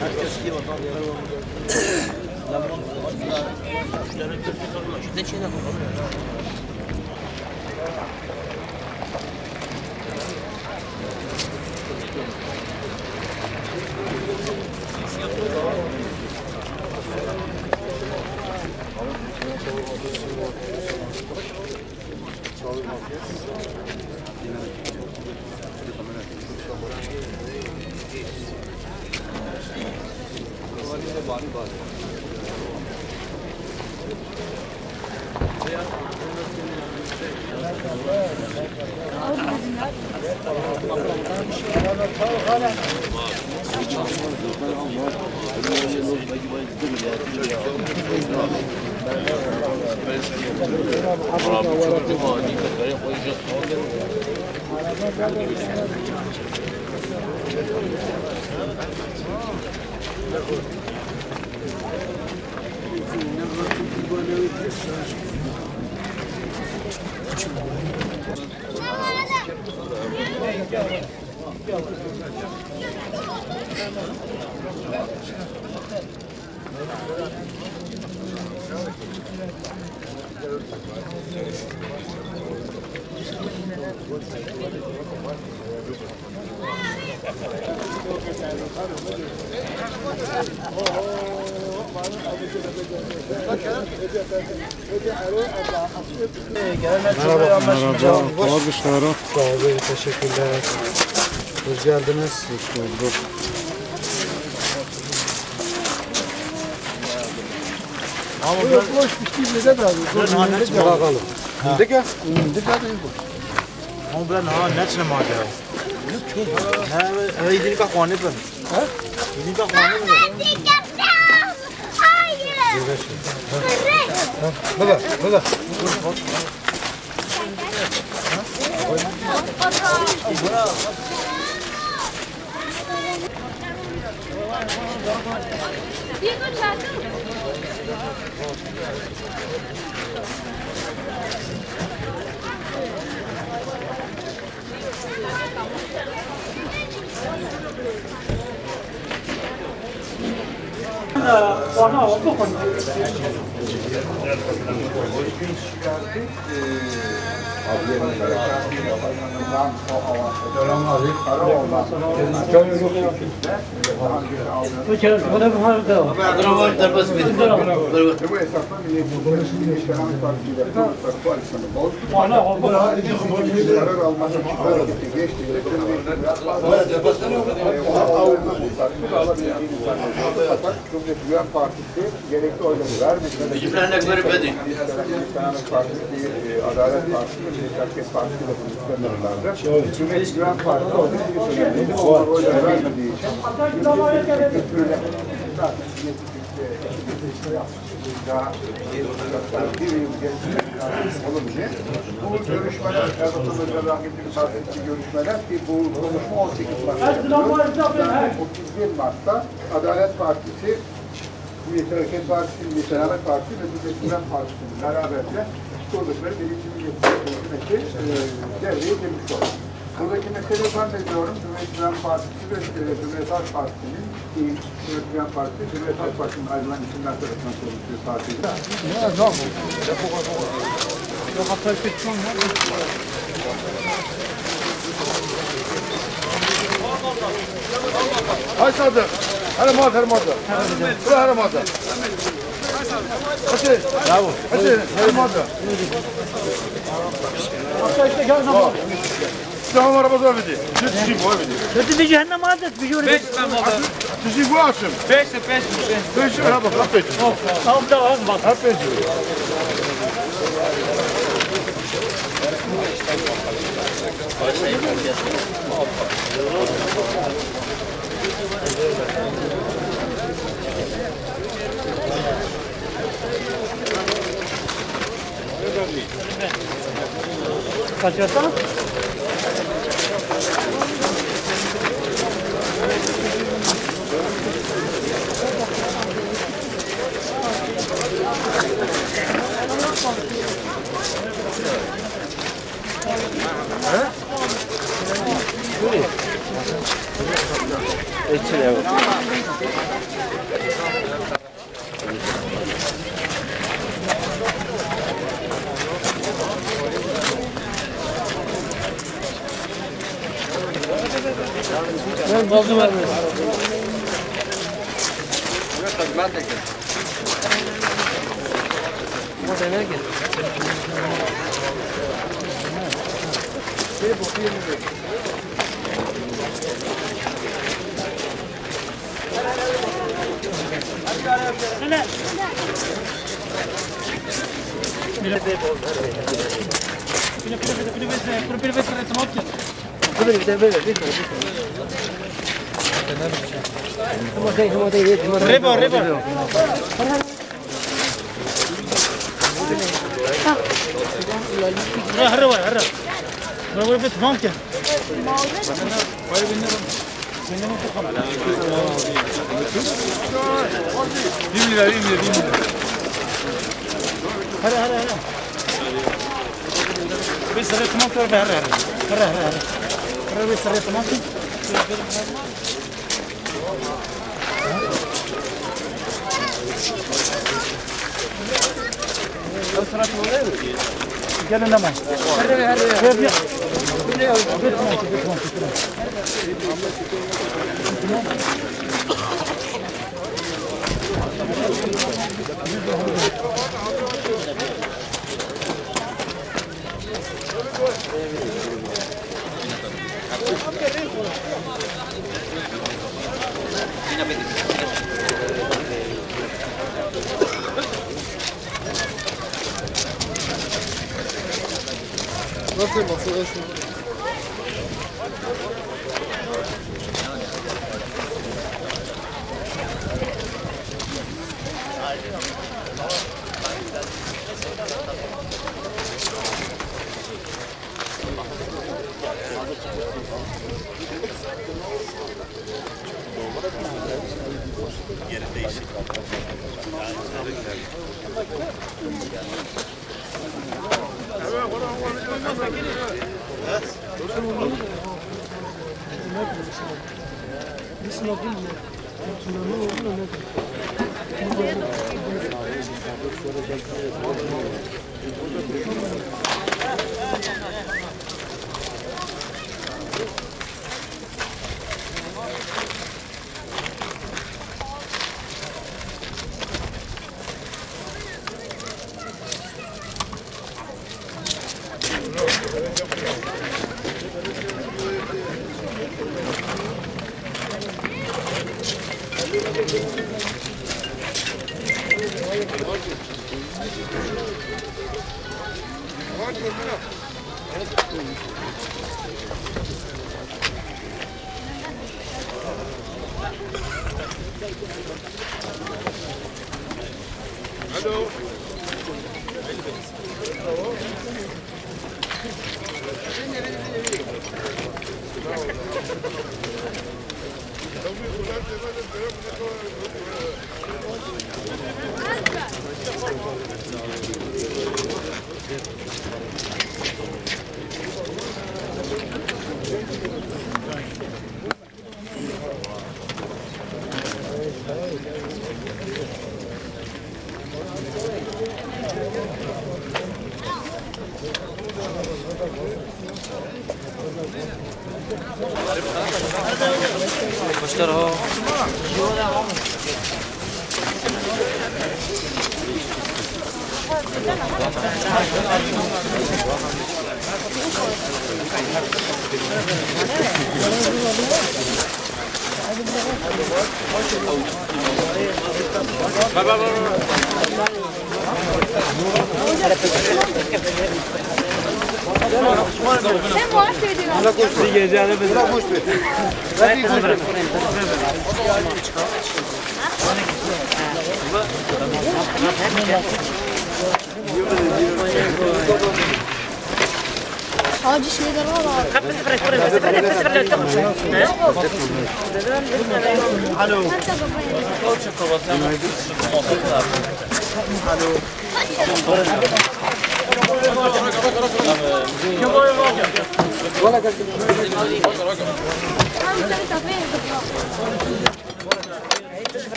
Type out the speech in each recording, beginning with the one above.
Herkes gibi bakalım. Ne şeyler yapalım? Merhaba. Var dışarı. Sağ olun, teşekkürler. Hoş geldiniz. Hoş bulduk. Ama boş bir şey de biraz. Bakalım. İndik ya. İndik ya. Ama ben ne için mi alıyor? Ne? İdin ka kone ben. Ha? İdin ka kone ben. Baba. Partisi gerekli oyları vermedi. Adalet Partisi ve Millet Hareket Partisi de buluşturmalarında. Cumhuriyet Güven Partisi onlar oyları vermediği için bir yıl olunca bu görüşmeler, Erdoğan Hoca'dan gittiğimiz Partisi görüşmeler ki bu konuşma 18 Mart'ta 31 Mart'ta Adalet Partisi, Milliyetçi Hareket Partisi, Milliyetçi Selamet Partisi ve Milliyetçi Güven Partisi'nin beraberce kurdukları birinci Milliyetçi Hükümeti devreye girmiş oldu. Buradaki meseleyi ben de diyorum, Cumhuriyet Güven Partisi ve Cumhuriyet Halk Partisi'nin Cumhuriyet Güven Partisi, Cumhuriyet Halk Partisi'nin ayrılan isimler tarafından kurulmuş partiydi. Hay sadı. Hadi madem. Bırak hadi madem. Hadi. Bravo. Hadi madem. İşte gel namaz. Tamam araba da bitti. Tüzü bu bitti. Kötü bir cehennem adet bir yürü. 5 tane oldu. Tüzü bu akşam. 5 Araba kapıyı. Tamam da var bak. Hep ben Kaç yaşta? İçine bak. Ben bozu vermedim. Bu da ne ki? Gelin hemen. Nasıl? Sen muhabbet ediyorsun. Bırak hoş bir geleceğini bize. Bırak hoş bir. Hacı şeyler var abi. Alo. Alo.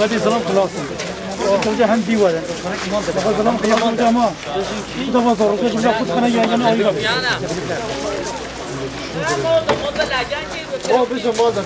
بدي سلام خلاص توجه هم ديوالن سلام خلاص جماعة ده بازار كده جماعة خد خنا يجينا أيوة أو بيجي ماذا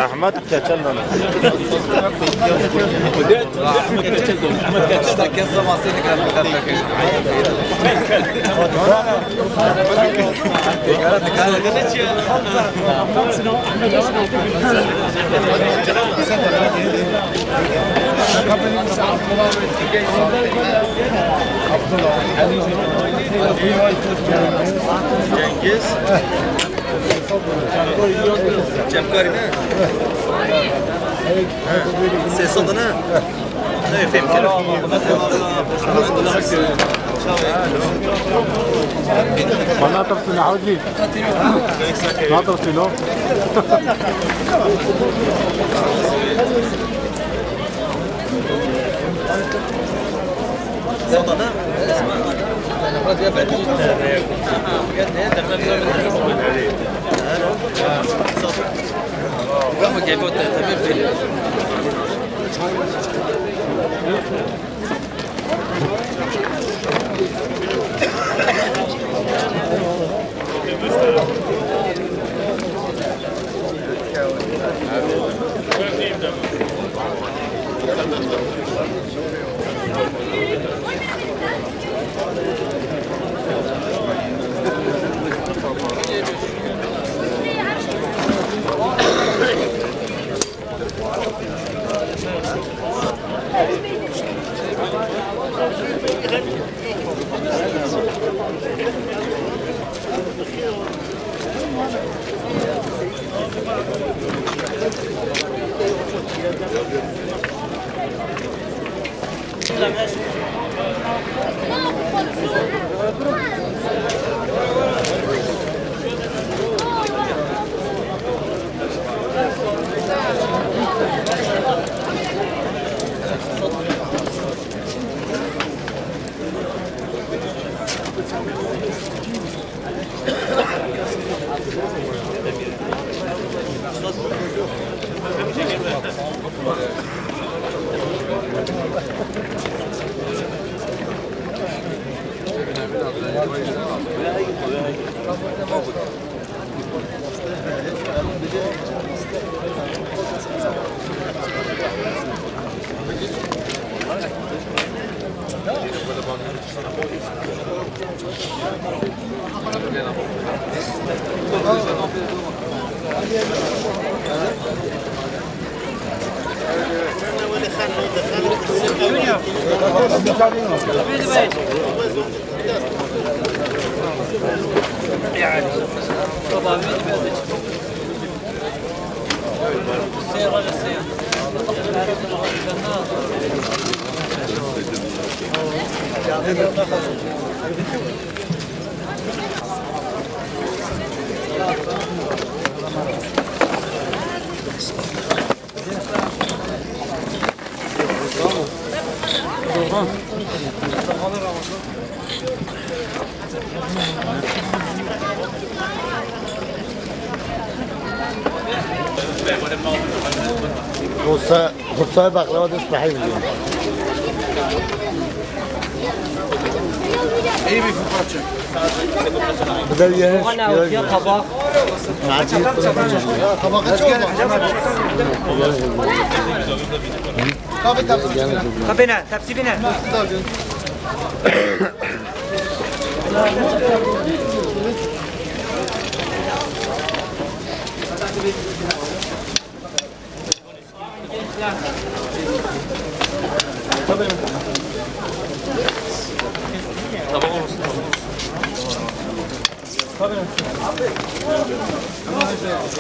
احمد كتشلنا Cengiz Cemkari ne? Ses adına ne efendim kere ما ترسل عودي ما ترسله Sadana Ama geliyor tabii. يعني طبعا خرصاي بقلاوه تصبح حي مليون İyi bir fıkratçı. بدل يهش يا طباخ معجين Tabak kaç oldu? Tabii tabii. بنا تبسي بنا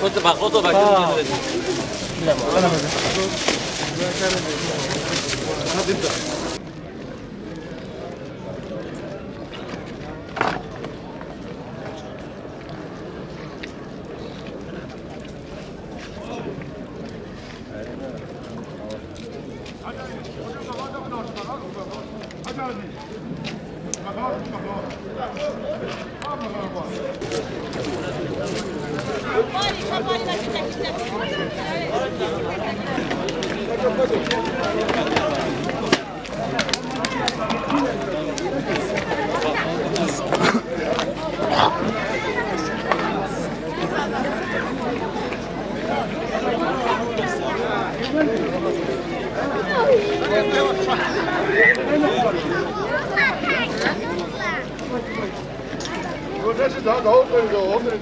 كنت باخده بعد كده Burası daha oturdu, oturdu.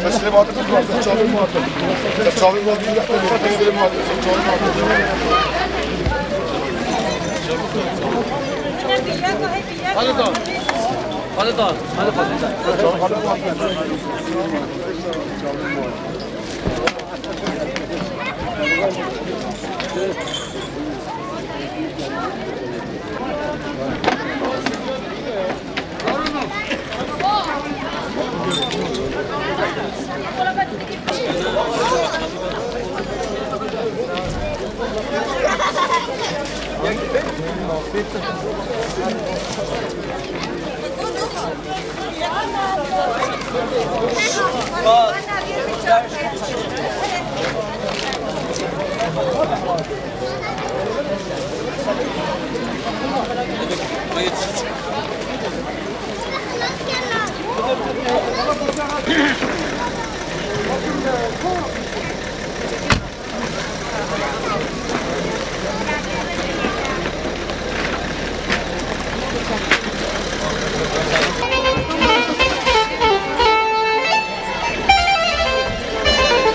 Mesele muhatap mı? Çağrı muhatap. Çağrı muhatap. Mesele muhatap. Çağrı muhatap. Hadi da. hadi da hadi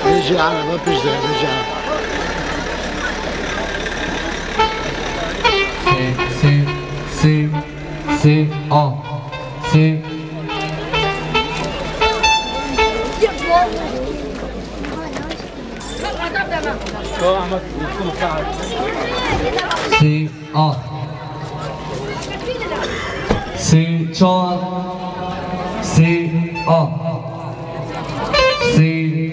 رجع ما بيجري رجع C O C C O C'est John. C'est A. C'est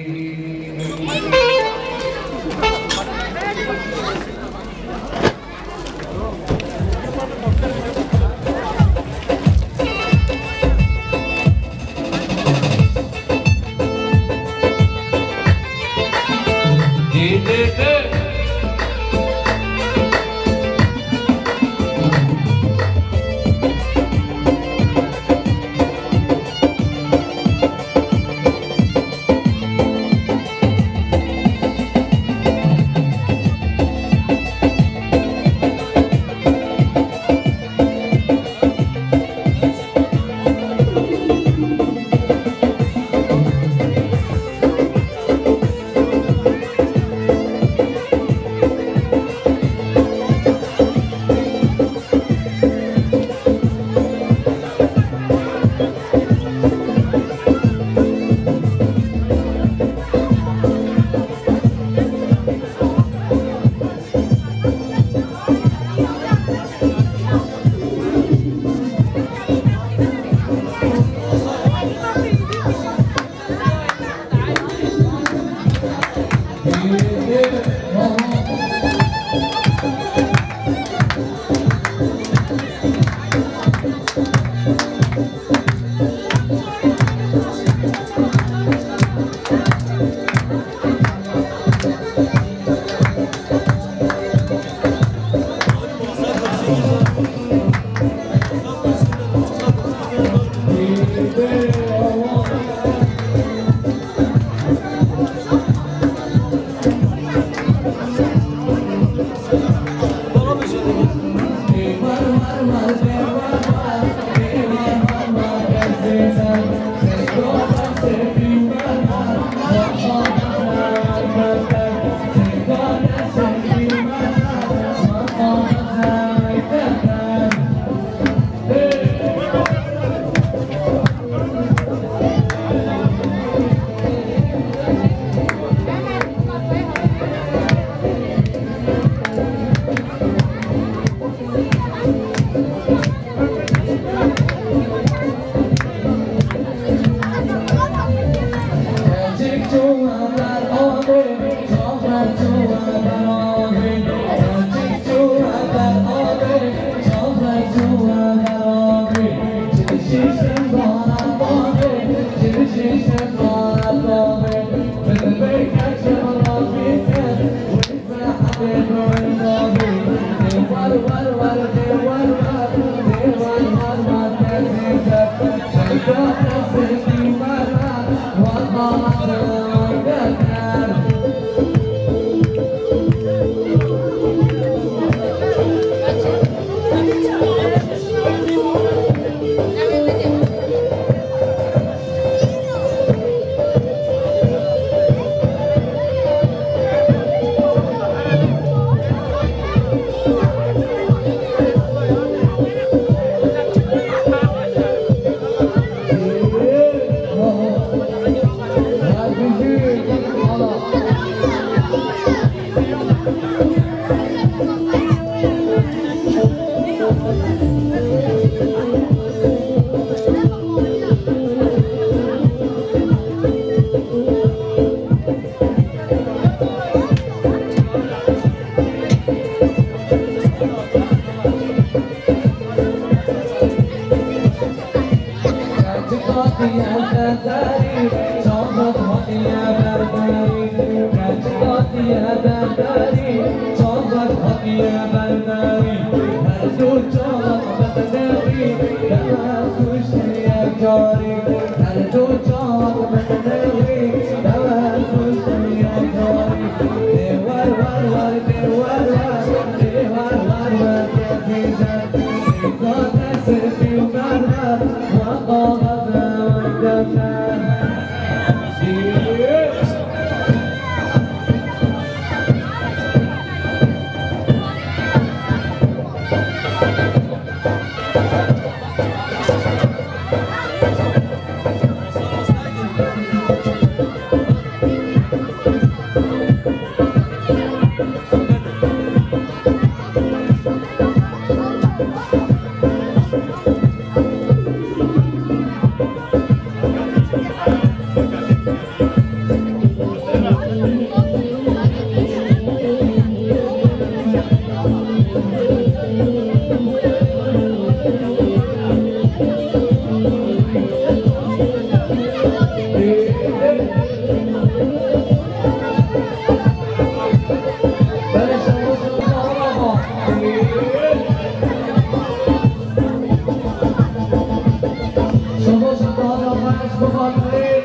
بخاطري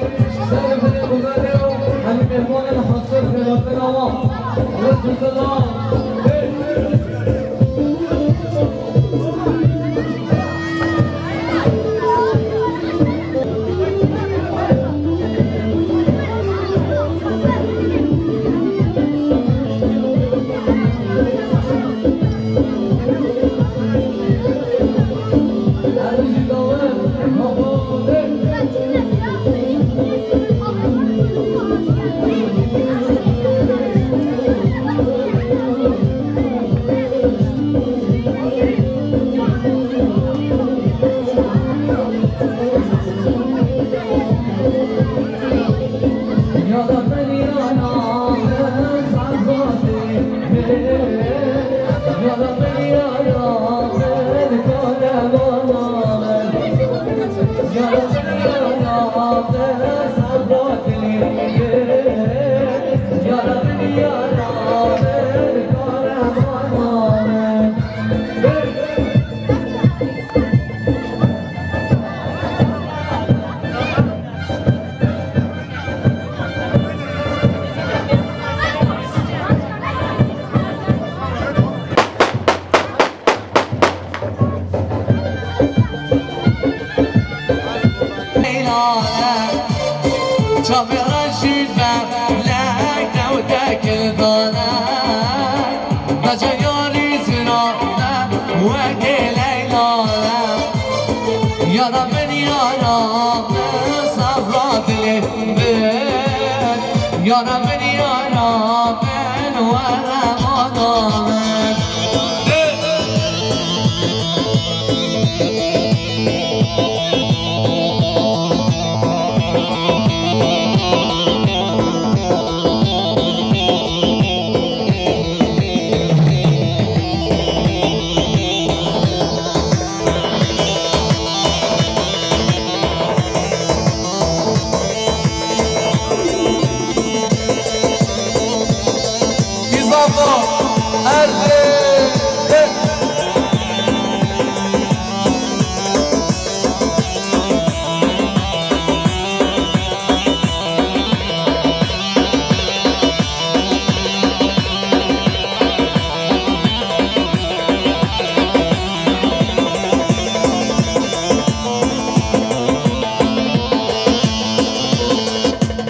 سالم بن بغادر عن المهمون الحصر في ربنا والسلام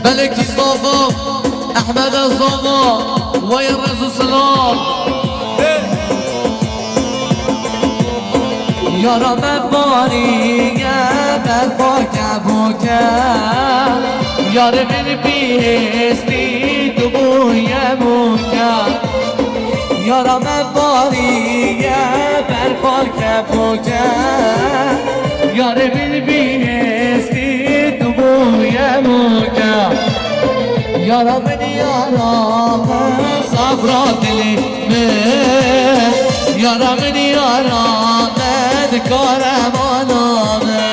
ملك الصوفو احمد الصوفو ويا الرئيس سلام يا رب باري يا برفاك ابوكا يا رب بيستي تبو يا موكا يا رب باري يا برفاك ابوكا يا رب بيستي تبو يا موكا يا رب يا رب صفرات لي يا رب يا رب ذكر منامه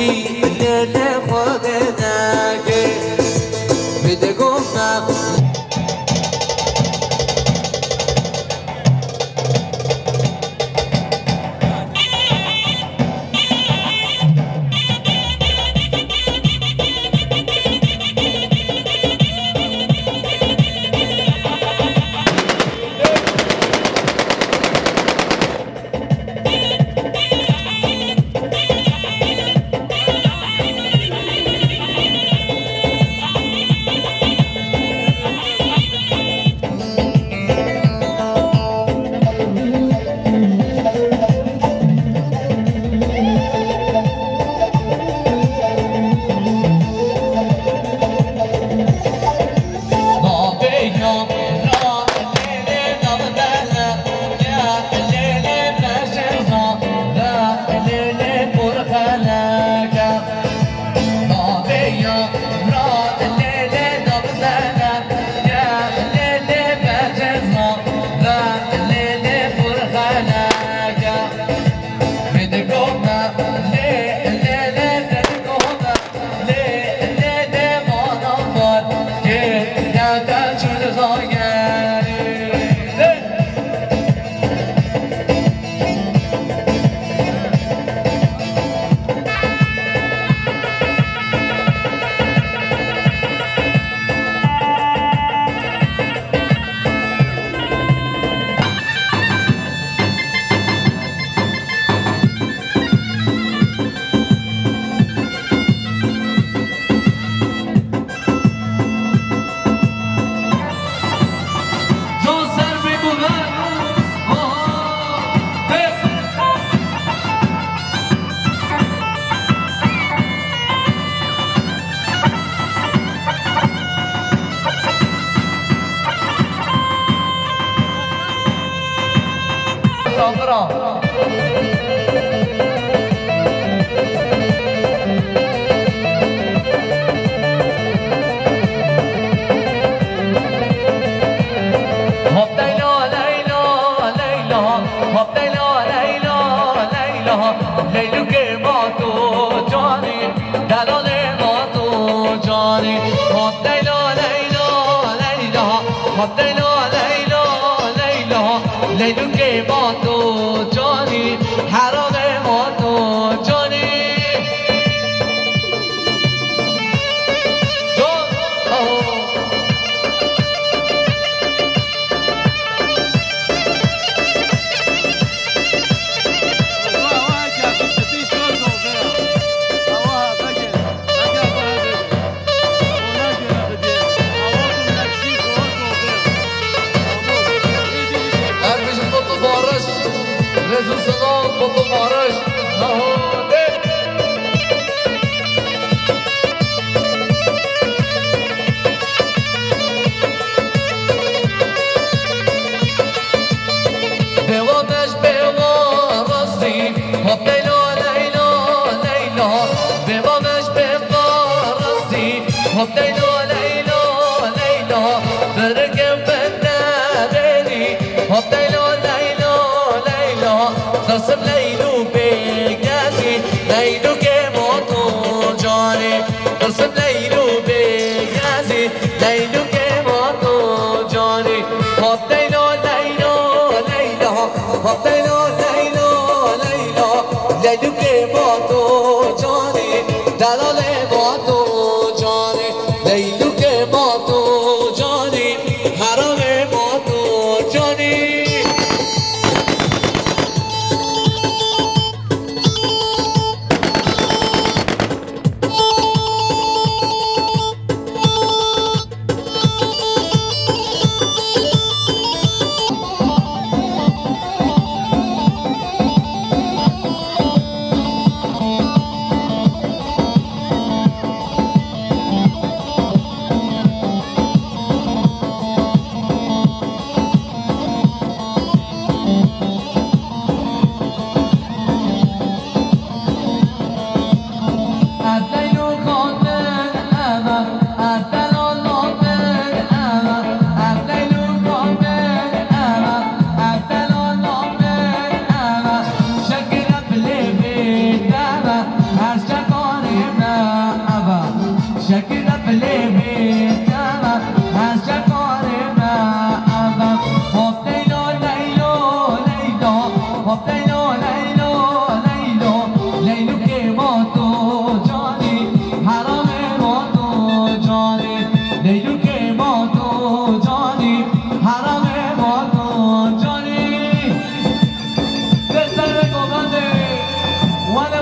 بی دل خود نگه بده گفتم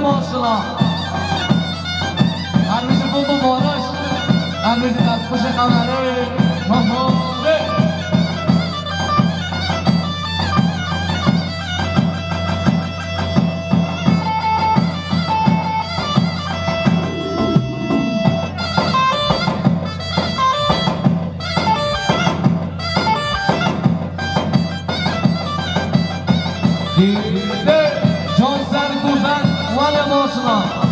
ماشنا هرمیز بوم بارش هرمیز دستپوش قمره جان سر کوردن ولی ماشنا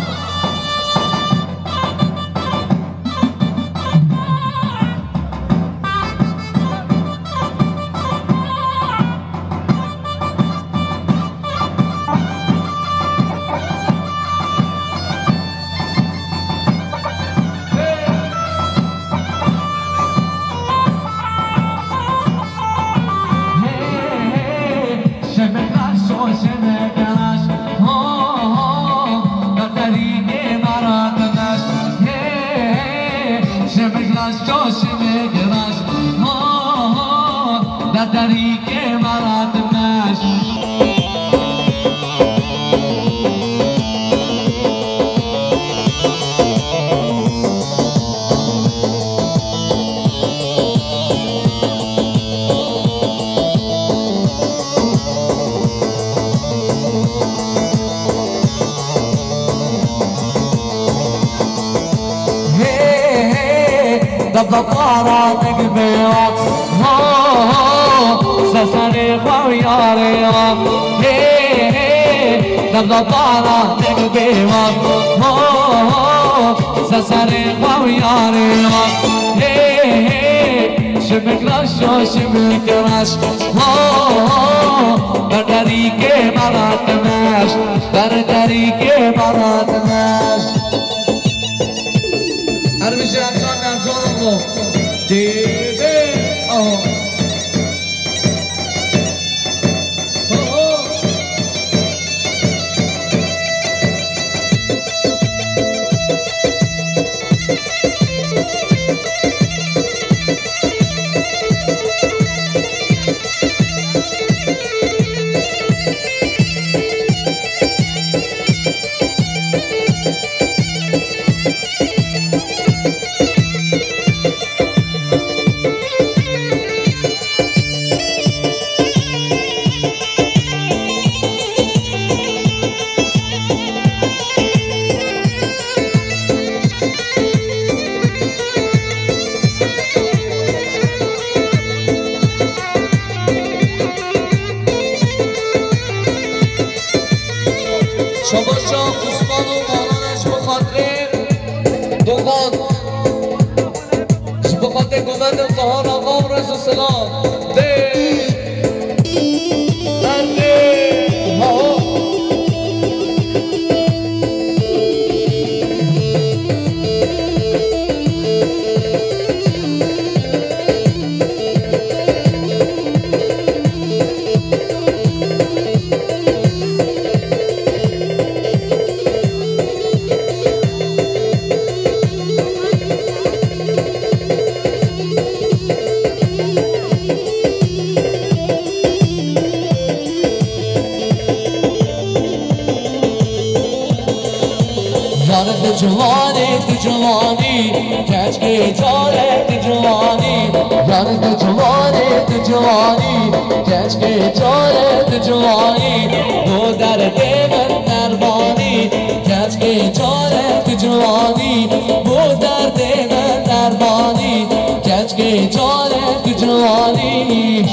دباراتك بيوت سسري خوياري دباراتك بيوت سسري خوياري شمك رشو شمك رش بردري كي مرات ماش بردري كي مرات ماش هرمشي ارجان ارجان الله دیده شما شاه عثمان و مانانش بخاطر دوغان بخاطر گوند قهار آقا رسول سلام جوانی کج کے جانے جوانی یار تو جوانی کج کے جانے جوانی وہ درد من دربانی کج کے جانے جوانی وہ درد من دربانی کج کے جانے جوانی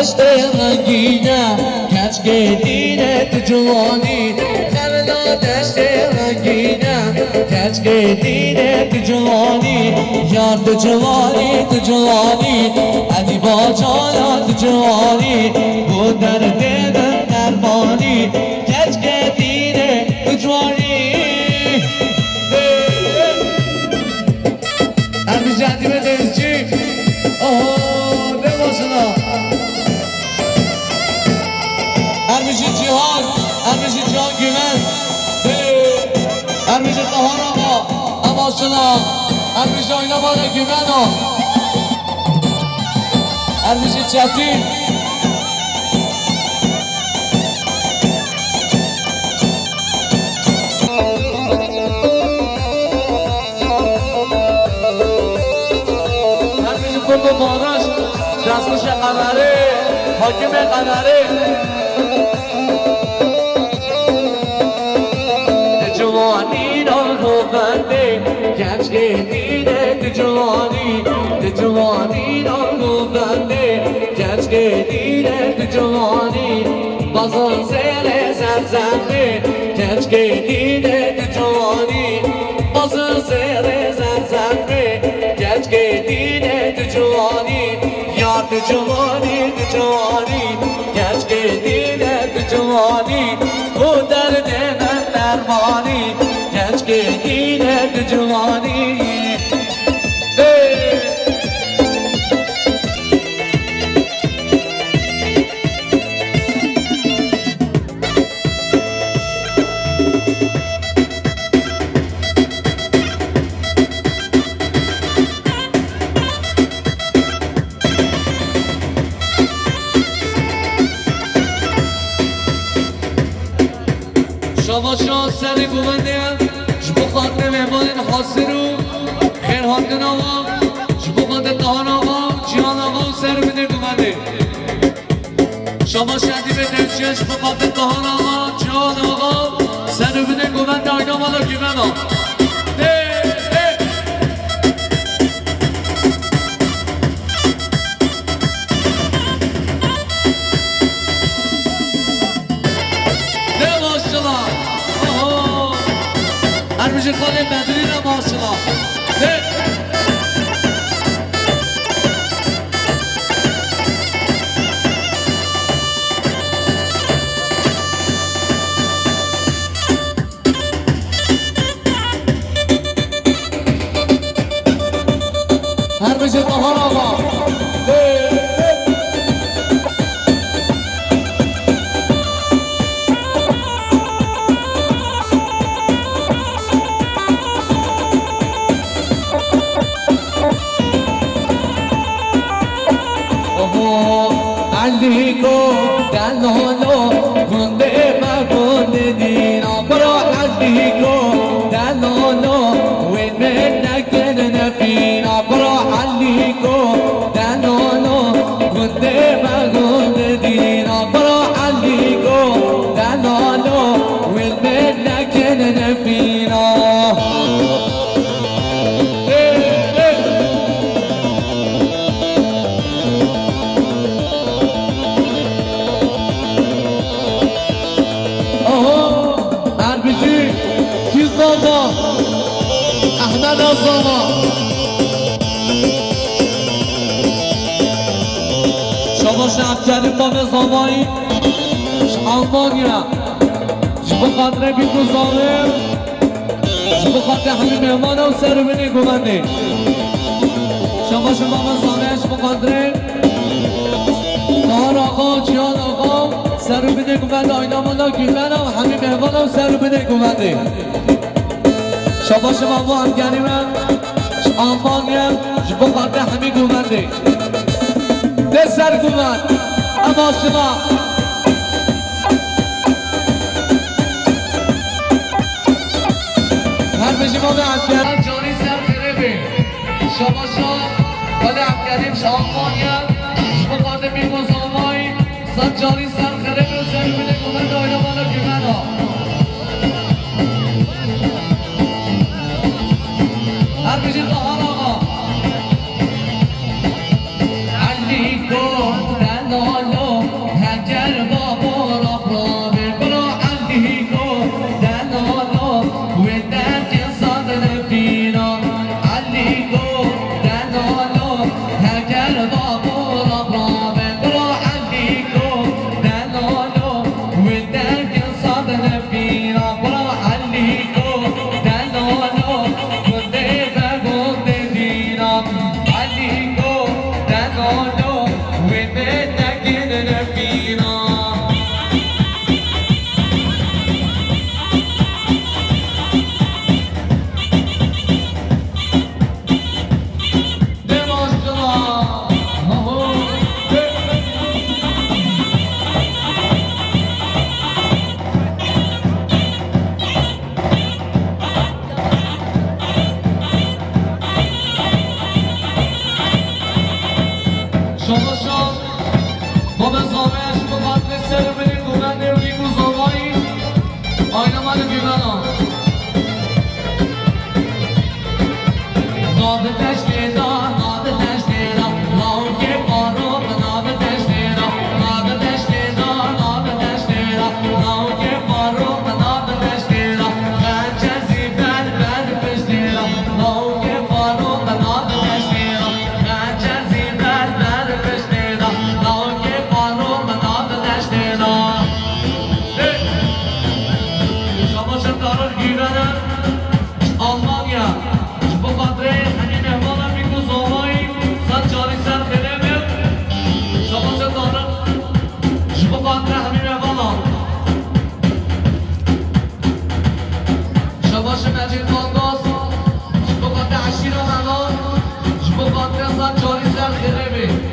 دشت رنگینه کج کے دینت جوانی خرنا دشت رنگینه کج کے دینت جوانی یار تو جوانی علی با جانات جوانی وہ درد من دربانی کج کے دینت جوانی هر جدی به دلچی Maşallah. Her bir şey oynamada güven o. Her bir şey çetin. Her bir şey kurdu bağraş. Rasmış kanarı. Hakime kanarı. Cevani رو بنده گنج دیده جوانی رو بنده گنج دیده جوانی بازم زیر زنزنده گنج دیده جوانی بازم زیر زنزنده گنج دیده جوانی یار جوانی گنج دیده جوانی او درد من درمانی که اینه جوانی شما شانس سر گوونده خاطر مهمان حاضرو خیر حاکن آقا شما خاطر دهان آقا جیان آقا سر بده گومده شما شدی به نفچه شما خاطر دهان آقا جیان آقا سر بده گومده آینا مالا گیمن آقا Armıcı Kale Bedri'ne maşallah. Armıcı Bahar Ağa. علیکو دلالو گنده مگنده دینا برا علیکو دلالو وین من نکن نفینا برا علیکو دلالو گنده مگنده دینا برا علیکو دلالو وین من نکن نفینا احمد الزاما شما شب کردیم با نظامایی آلمانیا شما خاطر بیگو ظالم شما خاطر همین مهمان و سر بینی گمنده شما مزانه شما خاطر دار آقا جیان آقا سر بینی گمنده آینا مالا گیلن و همین مهمان و سر بینی گمنده شما با همگری من آلمانیم شما خاطر همین گومنده ده سر گومن اما شما هر به شما به همگری جانی سر خربه شما با همگریم آلمانیم شما خاطر بیگوز آمایی سر جانی سر خربه و سر بینه گومنده آینا مالا گومن ها هر بجید بحال آقا علیکو دلالو هجر بابا رفرامه برا علیکو دلالو ودر کساد نفینا علیکو دلالو هجر بابا رفرامه برا علیکو دلالو ودر کساد نفینا برا علیکو دلالو شما شام ما به زامش با قدر سر بریم گونن نرویم و زامایی آینه من بیمنام ناب تشتیدا ناب تشتیدا لاوکی بارو ناب تشتیدا ناب تشتیدا ناب تشتیدا لاوکی بارو ناب تشتیدا خنجزی بد بد پشتیدا لاوکی بارو ناب تشتیدا خنجزی بد بد پشتیدا لاوکی بارو ناب تشتیدا شما شکارو گیرن آلمانیا با قدر همین مهمانم میگو زامایی صد جاری سر خیلمه شما چه دارم با قدر همین مهمانم شما چه مجید بانداز با قدر عشیر و هنان با قدر صد جاری سر خیلمه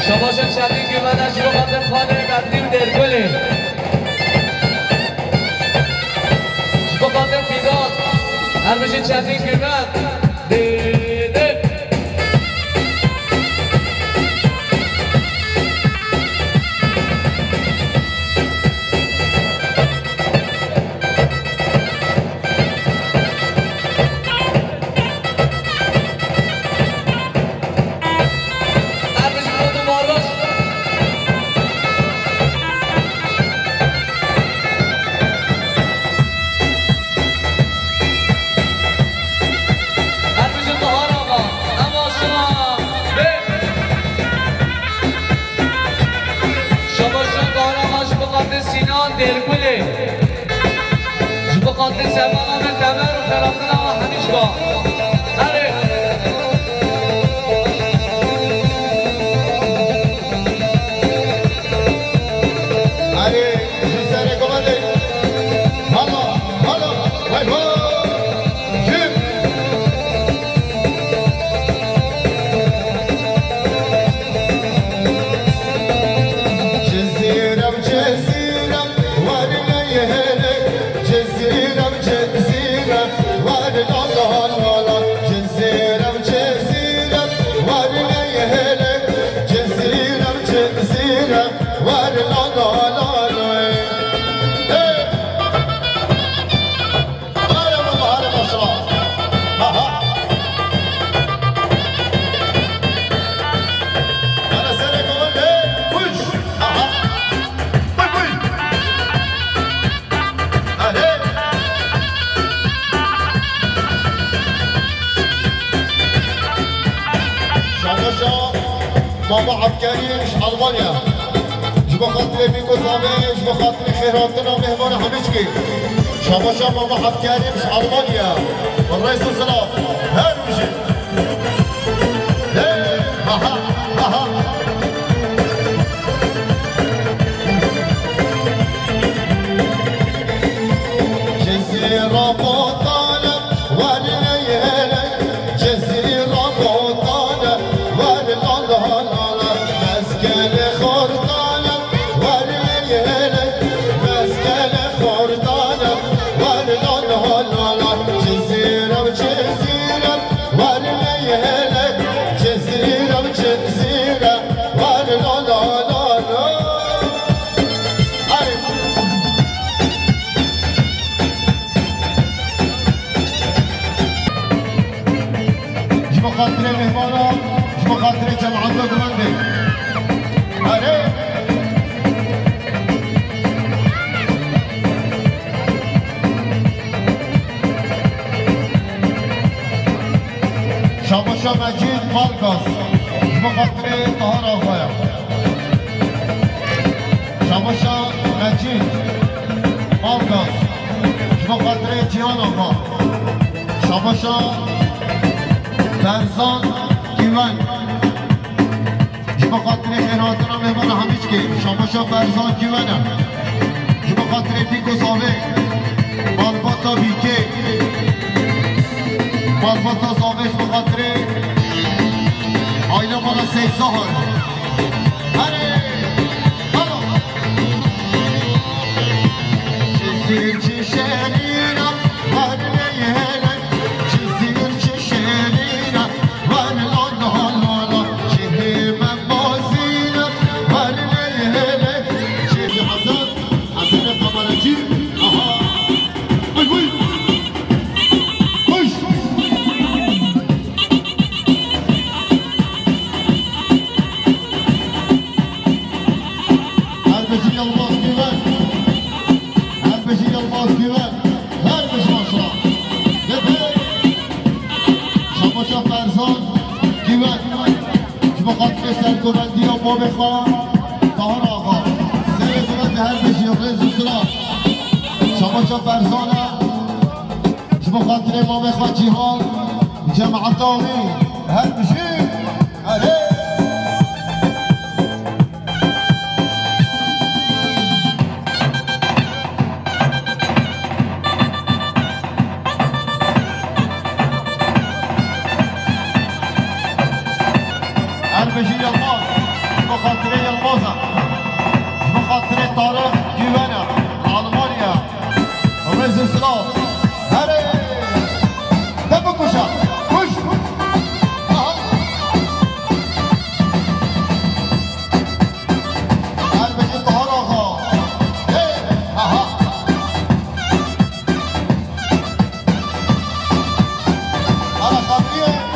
شباشم شبیه که من از رو قدر خانه قدریم درگله شبا قدر فیداد هر بشید شبیه که من دیده درگله جبا قاتل زمان به تمر و ترابنا و همیشگاه اره اره جیسره گمده هلا هلا وای وای ماما عبکریش آلمانیا جبا خاطر بیگو زامه جبا خاطر خیراتنا مهمان همیشگی شما شما ماما عبکریش آلمانیا و رئیس السلام هر میشه آها آها جزیره بطانه ورنیه جزیره بطانه ورنالله خاطر مهمانا جبا خاطر جماعت گمنده آره شاباشا مجید مالکاس بخاطر طهار آقایا شاباشا مجید مالکاس بخاطر جیان آقا شاباشا فرزان گیون بخاطر خیراتنا مهمان همیش که شاباشا فرزان گیونه بخاطر پیکو ساوه مالباتا بیکه مالباتا ساوهش بخاطر آیلا مالا سیزار هره هلا چیزیر چی شریرم ورنه یهرم چیزیر چی شریرم ورنه لالا چیه من بازیرم ورنه یهرم چیه حسن قمرجی آها وی وی خوش هر بشی الماس گیون هر بشی الماس گیون هر بشی ماشا شماشا فرزان گیون که بخاطر سرگرندی ها ما بخواه تهان آقا سرگرند هر بشی رزو سرا شماشا فرزانه که بخاطر ما بخواه جیهان جمعتاوی هر بشی هره بشي يلماس بخاطر يلماسا بخاطر طارق جيوانا ألمانيا رئيس السلام هري دبكوشا كوش هل بشي طهار آخا اها على خبريه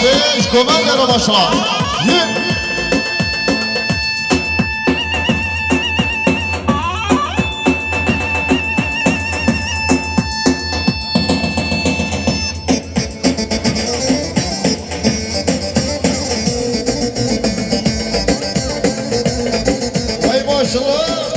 بهش کمک رو باشد ای ماشاءالله